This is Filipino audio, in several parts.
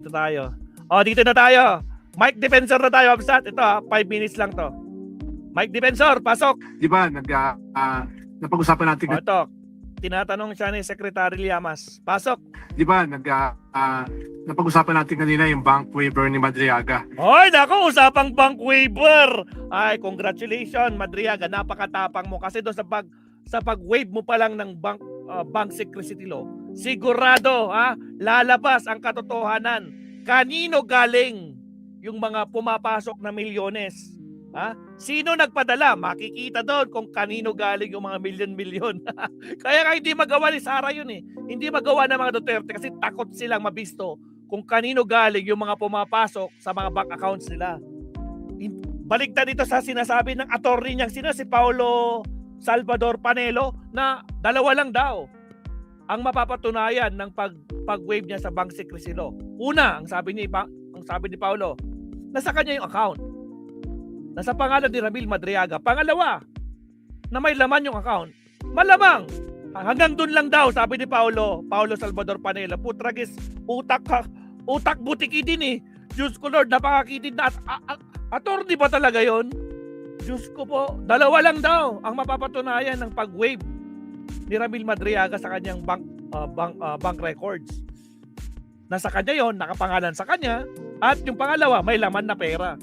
Dito tayo. Dito na tayo. Mike Defensor na tayo, Absat. Ito 5 minutes lang to. Mike Defensor, pasok. Di ba, napag-usapan natin Ito. Tinatanong siya ni Secretary Llamas. Pasok. di ba, napag-usapan natin kanina yung bank waiver ni Madriaga. Hoy, nako, usapang bank waiver. Ay, congratulations, Madriaga. Napakatapang mo kasi doon sa pag-waive mo pa lang ng bank secrecy law. Sigurado, lalabas ang katotohanan. Kanino galing yung mga pumapasok na milyones? Sino nagpadala? Makikita doon kung kanino galing yung mga milyon-milyon. Kaya nga hindi magawa ni Sara yun eh. Hindi magawa ng mga Duterte kasi takot silang mabisto kung kanino galing yung mga pumapasok sa mga bank accounts nila. Baligtad dito sa sinasabi ng attorney niyang si Paulo Salvador Panelo na 2 lang daw ang mapapatunayan ng pag-waive niya sa bank secrecy law. Una, ang sabi ni Paulo, nasa kanya yung account. Nasa pangalan ni Ramil Madriaga. Pangalawa, na may laman yung account. Malamang, hanggang dun lang daw, sabi ni Paulo Salvador Panelo. Putragis, utak butiki din eh. Diyos ko Lord, napakakitid na. Attorney ba talaga yon? Diyos ko po, 2 lang daw ang mapapatunayan ng pag-waive ni Ramil Madriaga sa kanyang bank records. Nasa kanya yon, nakapangalan sa kanya, at yung pangalawa, may laman na pera.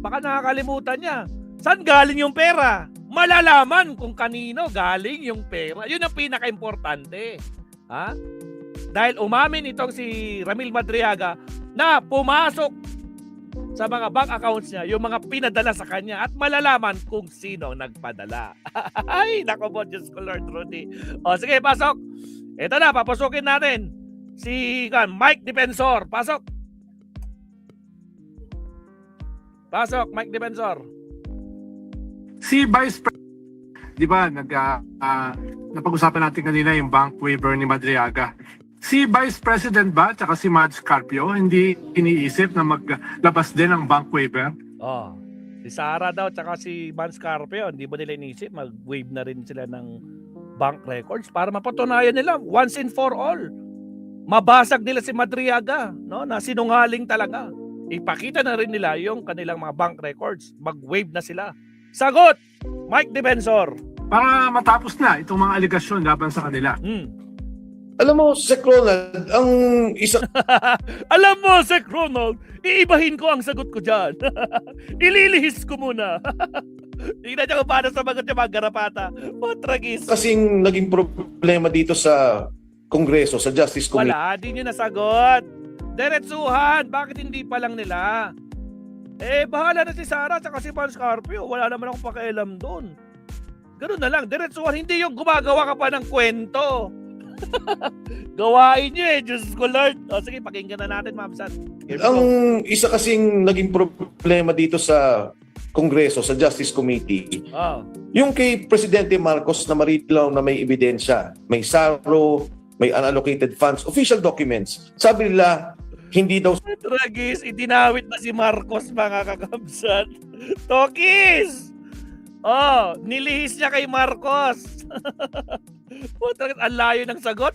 Baka nakakalimutan niya. Saan galing yung pera? Malalaman kung kanino galing yung pera. Yun ang pinaka-importante. Dahil umamin itong si Ramil Madriaga na pumasok sa mga bank accounts niya yung mga pinadala sa kanya at malalaman kung sino nagpadala. Ay, nako po, Diyos ko Lord Rudy. Sige, pasok. Ito na, papasukin natin. Si Mike Defensor. Pasok. Pasok, Mike Defensor. Si Vice President, di ba, napag-usapan natin kanina yung bank waiver ni Madriaga. Si Vice President ba, tsaka si Mads Carpio, hindi iniisip na maglabas din ng bank waiver? Si Sara daw, tsaka si Mads Carpio, hindi ba nila iniisip, mag-waive na rin sila ng bank records para mapatunayan nila once and for all. Mabasag nila si Madriaga, no, na sinungaling talaga. Ipakita na rin nila yung kanilang mga bank records. Mag-waive na sila. Sagot, Mike Defensor. Para matapos na itong mga aligasyon laban sa kanila. Alam mo, Sec Ronald, ang isa... Alam mo, Sec Ronald, iibahin ko ang sagot ko dyan. Ililihis ko muna. Tingnan niya kung paano sabagot yung mga garapata. Tragis. Kasing naging problema dito sa Kongreso, sa Justice Committee. Wala, di nyo nasagot. Diretsuhan, bakit hindi pa lang nila? Bahala na si Sara at si Mads Carpio. Wala naman akong pakialam doon. Ganun na lang, diretsuhan. Hindi yung gumagawa ka pa ng kwento. Gawain nyo Diyos ko Lord. Sige, pakinggan na natin, Ma'am San. Ang isa kasing naging problema dito sa Kongreso, sa Justice Committee, yung kay Presidente Marcos na marilaw na may ebidensya, may SARO, may unallocated funds, official documents. Sabi nila, hindi daw... Tragis, itinawit na si Marcos, mga kakabsat. Tokis! Nilihis niya kay Marcos. Putragis, ang layo ng sagot.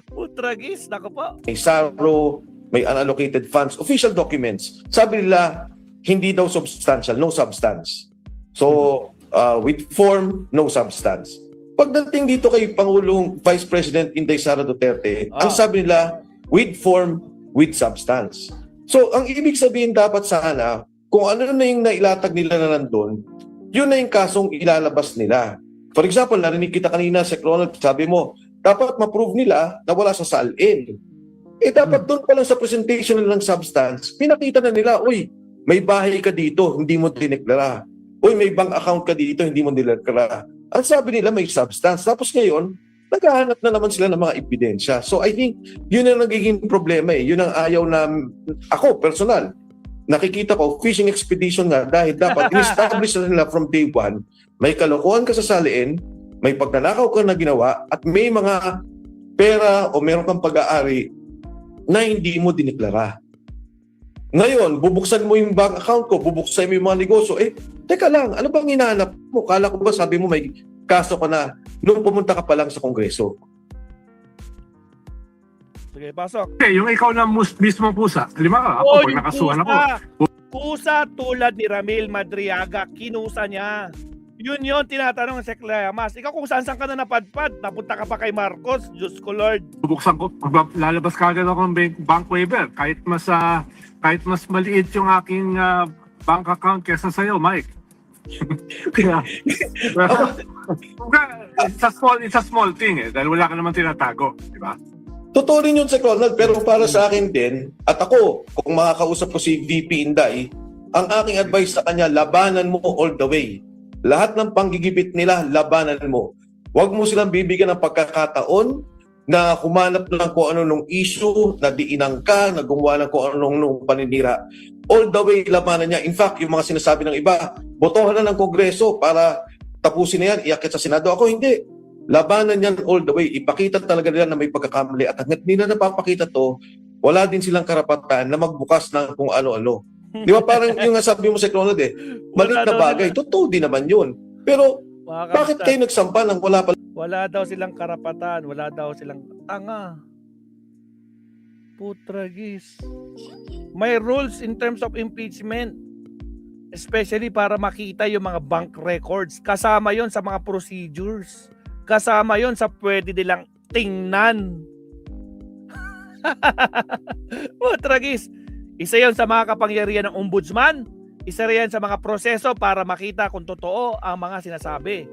Putragis, nako po. May SARO, may unallocated funds, official documents. Sabi nila, hindi daw substantial, no substance. So, with form, no substance. Pagdating dito kay Pangulong Vice President Inday Sara Duterte, ang sabi nila, with form, with substance. So, ang ibig sabihin dapat sana, kung ano na yung nailatag nila na nandun, yun na yung kasong ilalabas nila. For example, narinig kita kanina, Sec Ronald, sabi mo, dapat ma-prove nila na wala sa salin. Dapat doon pa lang sa presentation ng substance, pinakita na nila, uy, may bahay ka dito, hindi mo dineklara. Uy, may bank account ka dito, hindi mo dineklara. Ang sabi nila, may substance. Tapos ngayon, naghahanap na naman sila ng mga ebidensya. So I think, yun ang nagiging problema Yun ang ayaw na, ako, personal, nakikita ko, fishing expedition nga dahil dapat in-establish na nila from day one, may kalokohan ka sa saliin, may pagnanakaw ka na ginawa, at may mga pera o meron kang pag-aari na hindi mo dineklara. Ngayon, bubuksan mo yung bank account ko, bubuksan mo yung mga negosyo. Teka lang, ano bang hinahanap mo? Kala ko ba sabi mo may kaso ka na nung pumunta ka pa lang sa Kongreso? Sige, pasok. Okay, yung ikaw na mismo pusa. Halimbawa, ako, Oh, pag yung nakasuhan ako, kusa tulad ni Ramil Madriaga, kinusa niya. Yun tinatanong sa Llamas. Ikaw kung saan ka na napadpad, napunta ka pa kay Marcos, Diyos ko Lord. bubuksan ko, lalabas ka agad ako ng bank waiver. Kahit mas maliit yung aking bank account kesa sa'yo, Mike. Kaya, it's a small thing dahil wala ka naman tinatago, di ba? Totoo rin yun, Sir Ronald, pero para sa akin din, at ako, kung makakausap ko si VP Inday, ang aking advice sa kanya, labanan mo all the way. Lahat ng panggigipit nila, labanan mo. Huwag mo silang bibigyan ng pagkakataon na humanap ng kung ano nung issue, na diinang ka, na gumawa ng kung ano nung paninira. All the way, labanan niya. In fact, yung mga sinasabi ng iba, botohan na ng Kongreso para tapusin na yan, iakit sa Senado. Ako hindi. Labanan yan all the way. Ipakita talaga nila na may pagkakamali. At hanggat hindi na napapakita to, wala din silang karapatan na magbukas ng kung ano-ano. Di ba parang yung sabi mo sa Ronald maliit na bagay. Totoo din naman yun. Pero bakit kayo nagsampa ng wala pala? Wala daw silang karapatan, wala daw silang tanga. Putragis. May rules in terms of impeachment. Especially para makita yung mga bank records. Kasama yon sa mga procedures. Kasama yon sa pwede nilang tingnan. Putragis. Isa yon sa mga kapangyarihan ng ombudsman. Isa rin sa mga proseso para makita kung totoo ang mga sinasabi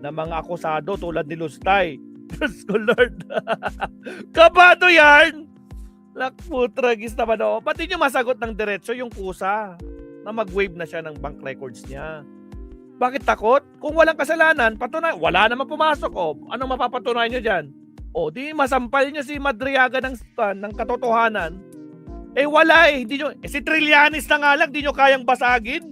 ng mga akusado tulad ni Lustay. Diyos ko Lord. Kabado yan! Lakputragis naman o. Pati nyo masagot ng diretso yung kusa na mag-waive na siya ng bank records niya. Bakit takot? Kung walang kasalanan, patunay. Wala naman pumasok. O, anong mapapatunayan nyo dyan? O, di masampal nyo si Madriaga ng katotohanan. Eh wala eh. Hindi nyo, si Trillanes na nga lang, di nyo kayang basagin.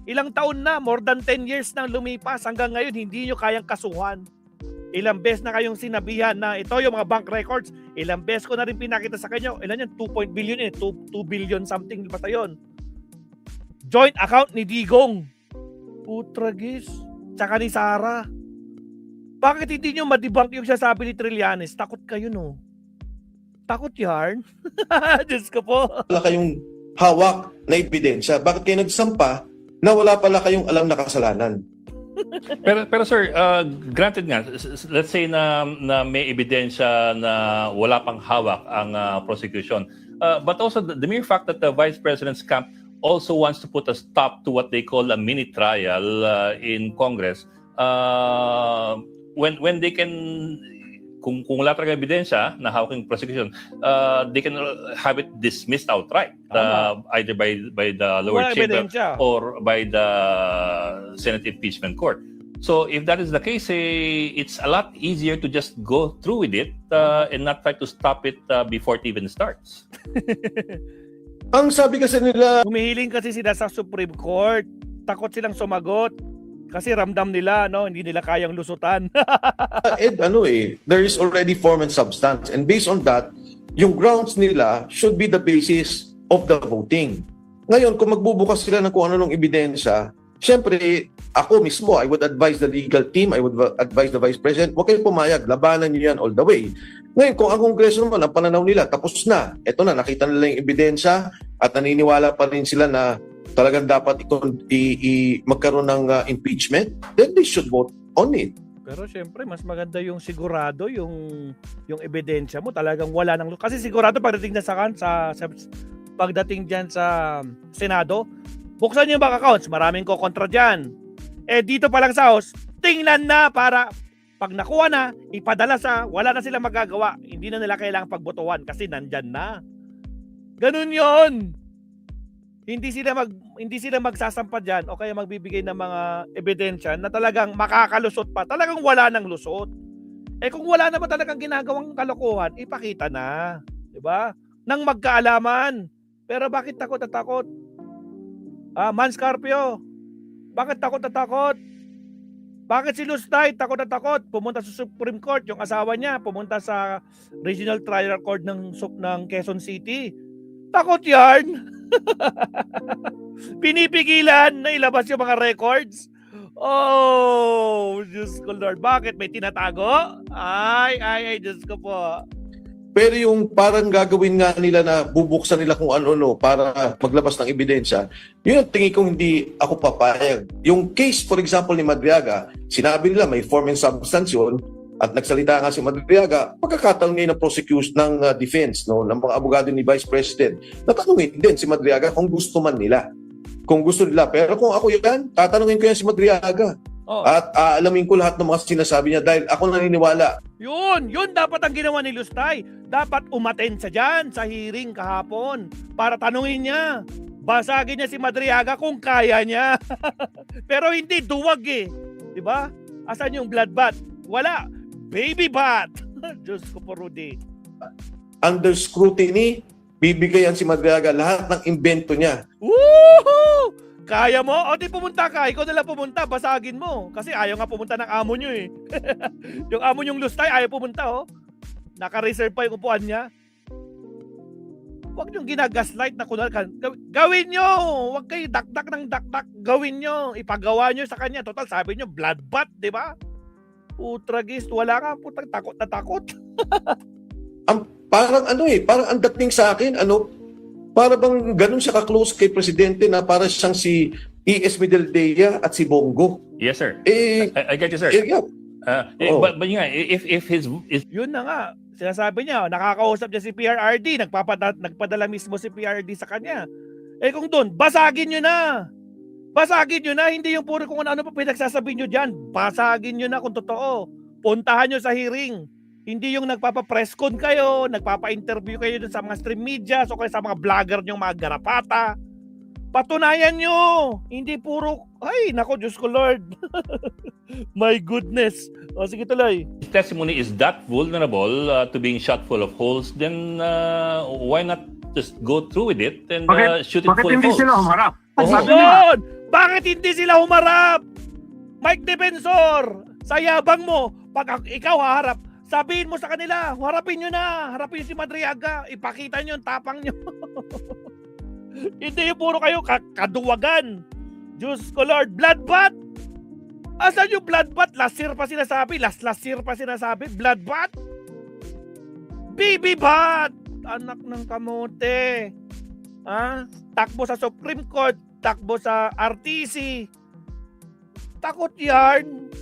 Ilang taon na, more than 10 years nang lumipas. Hanggang ngayon, hindi nyo kayang kasuhan. Ilang beses na kayong sinabihan na ito yung mga bank records. Ilang beses ko na rin pinakita sa kanyo. Ilan yan? 2 billion eh. 2 billion something. Basta yun. Joint account ni Digong. Putragis. Tsaka ni Sara. Bakit hindi nyo madebunk yung sasabi ni Trillanes? Takot kayo no? Takot yarn? Diyos ko po. Wala kayong hawak na ebidensya. Bakit kayo nagsampa na wala pala kayong alam na kasalanan? Pero sir, granted nga, let's say na may ebidensya na wala pang hawak ang prosecution. But also the mere fact that the Vice President's camp also wants to put a stop to what they call a mini trial in Congress. When they can, kung wala talaga ebidensya na hawak ng prosecution, they can have it dismissed outright, either by the lower Wala chamber ebidensya. or by the Senate Impeachment Court. So if that is the case, it's a lot easier to just go through with it and not try to stop it before it even starts. Ang sabi kasi nila, Humihiling kasi sila sa Supreme Court. Takot silang sumagot. Kasi ramdam nila, no, hindi nila kayang lusutan. there is already form and substance. And based on that, yung grounds nila should be the basis of the voting. Ngayon, kung magbubukas sila ng kung ano ng ebidensya, syempre, ako mismo, I would advise the legal team, I would advise the Vice President, huwag kayong pumayag, labanan nyo yan all the way. Ngayon, kung ang Kongreso naman, ang pananaw nila, tapos na. Ito na, nakita nila yung ebidensya at naniniwala pa rin sila na talagang dapat magkaroon ng impeachment, then they should vote on it. Pero syempre, mas maganda yung sigurado, yung ebidensya mo, talagang wala nang... Kasi sigurado pagdating na pagdating dyan sa Senado, buksan yung bank accounts, maraming kokontra dyan. Eh dito pa lang sa House, tingnan na para pag nakuha na, ipadala wala na silang magagawa. Hindi na nila kailangang pagbotohan kasi nandyan na. Ganun yon. Hindi sila magsasampa diyan o kaya magbibigay ng mga ebidensya na talagang makakalusot pa. Talagang wala nang lusot. Eh kung wala naman talagang ginagawang kalokohan, ipakita na, 'di ba? Nang magkaalaman. Pero bakit takot na takot? Man Scarpio, bakit takot na takot? Bakit si Lustay takot na takot? Pumunta sa Supreme Court, yung asawa niya, pumunta sa Regional Trial Court ng Quezon City. Takot yan. Pinipigilan na ilabas yung mga records. Oh, Diyos ko Lord. Bakit? May tinatago? Ay, Diyos ko po. Pero yung parang gagawin nga nila na bubuksan nila kung ano-ano para maglabas ng ebidensya, yun ang tingin kong hindi ako papayag. Yung case, for example, ni Madriaga, sinabi nila may form and substance yun, at nagsalita nga si Madriaga, pagkakataon ngayon ng prosecution ng defense, no, ng mga abogado ni Vice President, natanungin din si Madriaga kung gusto man nila. Kung gusto nila. Pero kung ako yan, tatanungin ko yan si Madriaga. Oh. At aalamin ko lahat ng mga sinasabi niya dahil ako naniniwala. Yun dapat ang ginawa ni Lustay. Dapat umaten siya dyan sa hearing kahapon para tanungin niya. Basagin niya si Madriaga kung kaya niya. Pero hindi, duwag eh. Diba? Asan yung blood bath? Wala. Baby bath. Diyos ko po, Rudy. Under scrutiny, bibigayan si Madriaga lahat ng invento niya. Woohoo! Kaya mo? O di pumunta ka. Ikaw na lang pumunta. Basagin mo. Kasi ayaw nga pumunta ng amo nyo eh. Yung amo nyong Lustay, ayaw pumunta oh. Naka-reserve pa yung upuan niya. Huwag niyong ginagaslight na kunwari. Gawin nyo! Huwag kayo dakdak ng dakdak. Gawin nyo. Ipagawa nyo sa kanya. Total, sabi nyo, bloodbath, di ba? Putragis. Wala ka. Putang takot na takot. Parang parang ang dating sa akin, para bang ganun siya ka-close kay Presidente na para siyang si E.S. Medeldea at si Bongo. Yes, sir. I get you, sir. Yeah. But yun nga, if his Yun na nga. Sinasabi niya, nakakausap niya si PRRD. Nagpadala mismo si PRRD sa kanya. Eh kung doon, basagin nyo na. Basagin nyo na. Hindi yung puro kung ano pa pinagsasabi nyo dyan. Basagin nyo na kung totoo. Puntahan nyo sa hearing. Hindi yung nagpapa-press con kayo, nagpapa-interview kayo dun sa mga stream media, so kayo sa mga vlogger nyo, mga garapata. Patunayan nyo! Hindi puro, ay, nako, Diyos ko Lord. My goodness. O, sige tuloy. testimony is that vulnerable to being shot full of holes, then why not just go through with it and shoot it Bakit full of hindi holes? sila humarap? Oh, Sabi nila, Yun! Bakit hindi sila humarap? Mike Defensor, sa yabang mo, pag ikaw haharap, sabihin mo sa kanila, harapin nyo na, harapin si Madriaga, ipakita nyo yung tapang nyo. Hindi yung puro kayo kaduwagan. Diyos ko Lord, bloodbath? Asan yung bloodbath? Last year pa sinasabi, last year pa sinasabi, bloodbath? Baby bath! Anak ng kamote. Takbo sa Supreme Court, takbo sa RTC. Takot yan.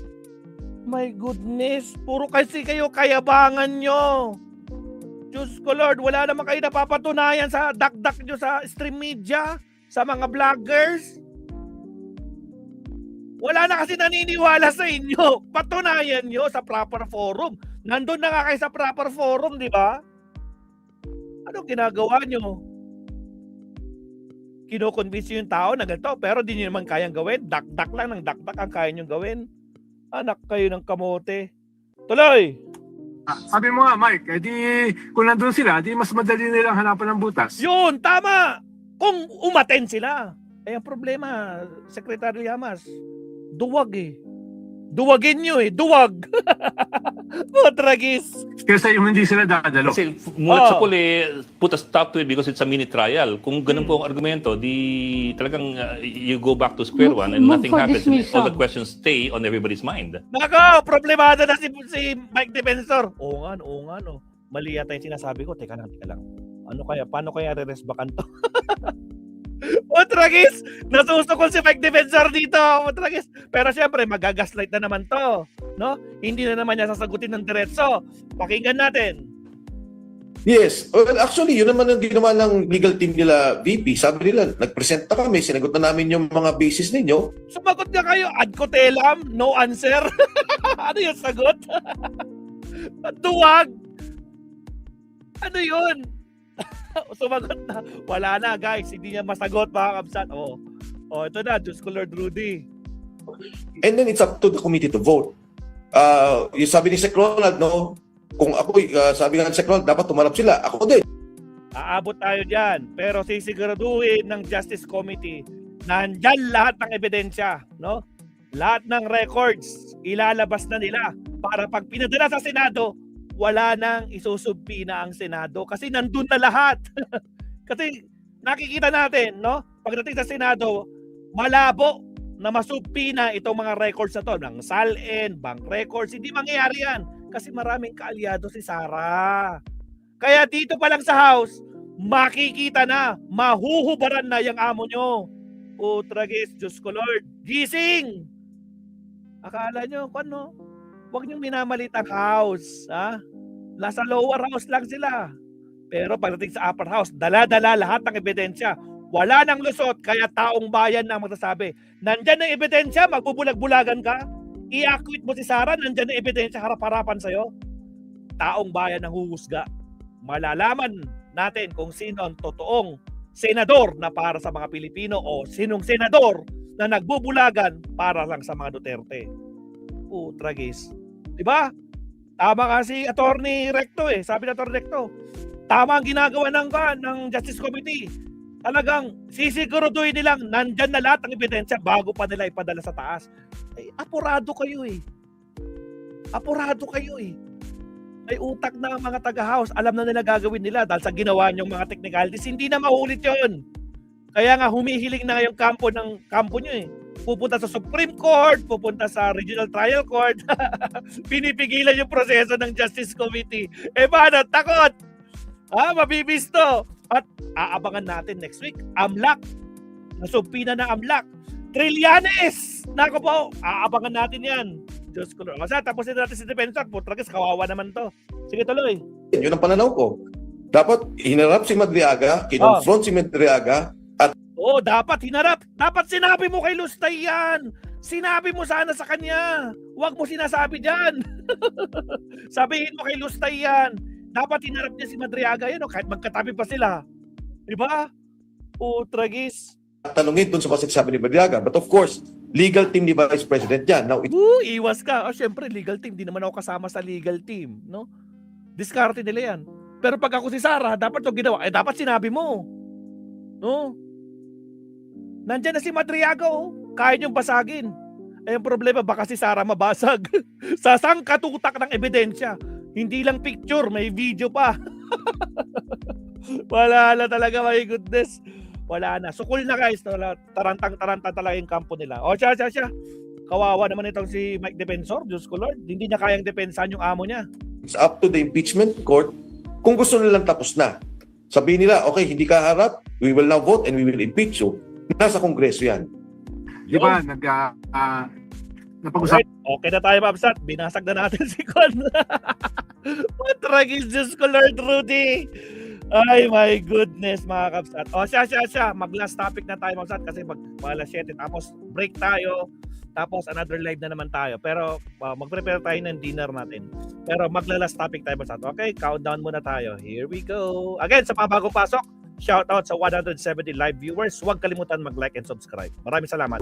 My goodness, puro kasi kayo kayabangan nyo. Diyos ko Lord, wala naman kayo napapatunayan sa dakdak nyo sa stream media, sa mga vloggers. Wala na kasi naniniwala sa inyo. Patunayan nyo sa proper forum. Nandun na nga kayo sa proper forum, di ba? Anong ginagawa nyo? Kinoconvince yung tao na ganito, pero di nyo naman kayang gawin. Dakdak lang ng dakdak ang kaya nyo gawin. Anak kayo ng kamote. Tuloy! sabi mo nga Mike, kung nandun sila, di mas madali nilang hanapan ng butas. Yun, tama! Kung umaten sila. Eh, ang problema, Secretary Llamas, duwag eh. Duwagin nyo eh, duwag. Tragis. Kesa yung hindi sila dadalo. Kasi mulat sa puli, put a stop to it because it's a mini trial. Kung ganun po ang argumento, di talagang you go back to square one and nothing happens. And all the questions stay on everybody's mind. Nako, problemado na si Mike Defensor. Oo nga, no. Mali yata yung sinasabi ko. Teka lang. Paano kaya re-resbakan to? Tragis! Nasusukol si Mike Defensor dito. Tragis. Pero syempre, magagaslight na naman to. No? Hindi na naman niya sasagutin ng diretso. Pakinggan natin. Yes. Well, actually, yun naman ang ginawa ng legal team nila, VP. Sabi nila, nag-present na kami, sinagot na namin yung mga basis ninyo. Sumagot na kayo, ad cotelum, no answer. Ano yung sagot? Duwag. Ano yun? Sumagot na. Wala na guys, hindi niya masagot mga kabsat. Ito na, Diyos ko Lord Rudy. And then it's up to the committee to vote. Yung sabi ni Sec Ronald, no, kung ako, sabi nga ni Sec Ronald, dapat tumarap sila. Ako din. Aabot tayo dyan, pero sisiguraduhin ng Justice Committee nandyan lahat ng ebidensya, no? Lahat ng records ilalabas na nila para pag pinadala sa Senado, wala nang isusubpina ang Senado kasi nandun na lahat. Kasi nakikita natin, no? Pagdating sa Senado, malabo na masubpina itong mga records na to ng SALN, bank records. Hindi mangyayari yan kasi maraming kaalyado si Sara. Kaya dito pa lang sa house, makikita na, mahuhubaran na yung amo nyo. Putragis, Diyos ko Lord. Gising! Akala nyo, ano? Huwag nyo minamalit ang house. Ha? Nasa lower house lang sila. Pero pagdating sa upper house, dala-dala lahat ng ebidensya. Wala nang lusot, kaya taong bayan na ang magsasabi. Nandyan ang ebidensya, magbubulag-bulagan ka. I-acquit mo si Sara, nandyan ang ebidensya, harap-harapan sa'yo. Taong bayan ang huhusga. Malalaman natin kung sino ang totoong senador na para sa mga Pilipino o sinong senador na nagbubulagan para lang sa mga Duterte. Tragis. Diba? Tama kasi Attorney Recto Sabi ng Attorney Recto, tama ang ginagawa ng Justice Committee. Talagang sisiguraduhin nilang nandyan na lahat ng ebidensya bago pa nila ipadala sa taas. Apurado kayo Apurado kayo May utak na ang mga taga-house. Alam na nila gagawin nila dahil sa ginawa niyong mga technicalities. Hindi na maulit yon. Kaya nga humihiling na ngayong kampo nyo Pupunta sa Supreme Court, pupunta sa Regional Trial Court. Pinipigilan yung proseso ng Justice Committee. Paano? Takot! Mabibisto! At aabangan natin next week, AMLAC. Nasumpina ng AMLAC. Trillanes! Nako po, aabangan natin yan. Diyos ko Lord. Kasi tapusin natin si Defensor. Putragis, kawawa naman to. Sige, tuloy. Yun ang pananaw ko. Dapat hinarap si Madriaga, kinonfront si Madriaga, at Dapat hinarap. Dapat sinabi mo kay Lustay yan. Sinabi mo sana sa kanya. Huwag mo sinasabi dyan. Sabihin mo kay Lustay yan. Dapat hinarap niya si Madriaga yan kahit magkatabi pa sila. Diba? Tragis. tanungin dun sa pasigsabi ni Madriaga. But of course, legal team ni Vice President yan. Now, Iwas ka. Syempre, legal team. Di naman ako kasama sa legal team. No? Diskarte nila yan. Pero pag ako si Sara, dapat yung ginawa. Dapat sinabi mo. No? Nandyan na si Madriaga, Kaya niyong basagin. Ang problema, baka si Sara mabasag. Sa sangkatutak ng ebidensya. Hindi lang picture, may video pa. Wala na talaga, my goodness. Wala na. Sukul na guys. Tarantang-taranta talaga yung kampo nila. Siya. Kawawa naman itong si Mike Defensor. Diyos ko Lord. Hindi niya kayang depensahan yung amo niya. it's up to the impeachment court kung gusto nilang tapos na. Sabihin nila, okay, hindi ka harap, we will now vote and we will impeach you. Nasa Kongreso yan. Di ba, napag-usapan Okay na tayo, Babsat. Binasag na natin si Con. Matragis, Diyos ko, Lord Rudy. Ay, my goodness, mga Kapsat. Siya. Mag-last topic na tayo, Babsat, kasi mag-alas 7. Tapos, break tayo. Tapos, another live na naman tayo. Pero, mag-prepare tayo ng dinner natin. Pero, mag-last topic tayo, Babsat. Okay, countdown muna tayo. Here we go. Again, sa mga bagong pasok, shout out sa 170 live viewers. Huwag kalimutan mag-like and subscribe. Maraming salamat.